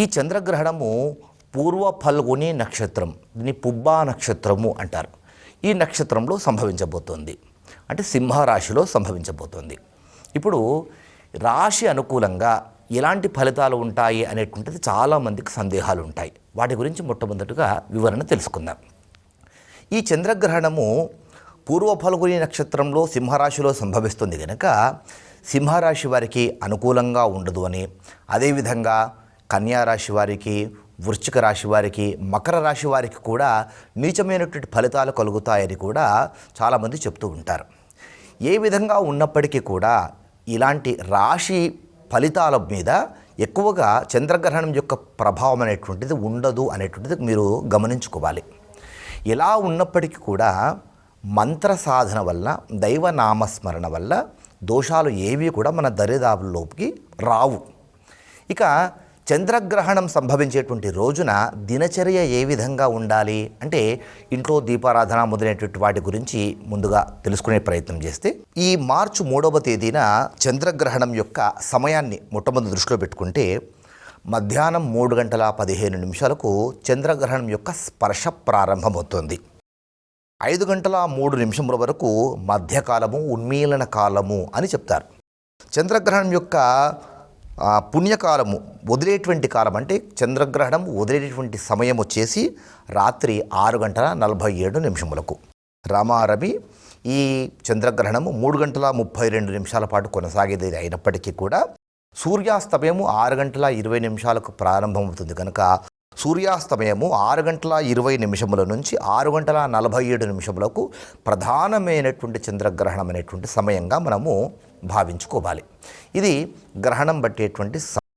ఈ చంద్రగ్రహణము పూర్వ ఫల్గుని నక్షత్రం, దీన్ని పుబ్బా నక్షత్రము అంటారు. ఈ నక్షత్రంలో సంభవించబోతోంది, అంటే సింహరాశిలో సంభవించబోతోంది. ఇప్పుడు రాశి అనుకూలంగా ఎలాంటి ఫలితాలు ఉంటాయి అనేటువంటిది చాలామందికి సందేహాలు ఉంటాయి. వాటి గురించి మొట్టమొదటిగా వివరణ తెలుసుకుందాం. ఈ చంద్రగ్రహణము పూర్వ ఫల్గుని నక్షత్రంలో సింహరాశిలో సంభవిస్తుంది కనుక సింహరాశి వారికి అనుకూలంగా ఉండదు అని, అదేవిధంగా కన్యారాశి వారికి, వృశ్చిక రాశి వారికి, మకర రాశి వారికి కూడా నీచమైనటువంటి ఫలితాలు కలుగుతాయని కూడా చాలామంది చెప్తూ ఉంటారు. ఏ విధంగా ఉన్నప్పటికీ కూడా ఇలాంటి రాశి ఫలితాల మీద ఎక్కువగా చంద్రగ్రహణం యొక్క ప్రభావం అనేటువంటిది ఉండదు అనేటువంటిది మీరు గమనించుకోవాలి. ఎలా ఉన్నప్పటికీ కూడా మంత్ర సాధన వల్ల, దైవ నామస్మరణ వల్ల దోషాలు ఏవి కూడా మన దరిదాపుల్లోకి రావు. ఇక చంద్రగ్రహణం సంభవించేటువంటి రోజున దినచర్య ఏ విధంగా ఉండాలి అంటే ఇంట్లో దీపారాధన మొదలైనటువంటి వాటి గురించి ముందుగా తెలుసుకునే ప్రయత్నం చేస్తే, ఈ మార్చి 3వ తేదీన చంద్రగ్రహణం యొక్క సమయాన్ని మొట్టమొదటి దృష్టిలో పెట్టుకుంటే మధ్యాహ్నం 3:15 చంద్రగ్రహణం యొక్క స్పర్శ ప్రారంభమవుతుంది. 5:03 వరకు మధ్యకాలము, ఉన్మీలన కాలము అని చెప్తారు. చంద్రగ్రహణం యొక్క పుణ్యకాలము, వదిలేటువంటి కాలం అంటే చంద్రగ్రహణం వదిలేటువంటి సమయం వచ్చేసి రాత్రి 6:47 రామారమి. ఈ చంద్రగ్రహణము 3:32 పాటు కొనసాగేది అయినప్పటికీ కూడా సూర్యాస్తమయము 6:20 ప్రారంభమవుతుంది కనుక సూర్యాస్తమయము 6:20 నుంచి 6:47 ప్రధానమైనటువంటి చంద్రగ్రహణం అనేటువంటి సమయంగా మనము భావించుకోవాలి. ఇది గ్రహణం పట్టేటువంటి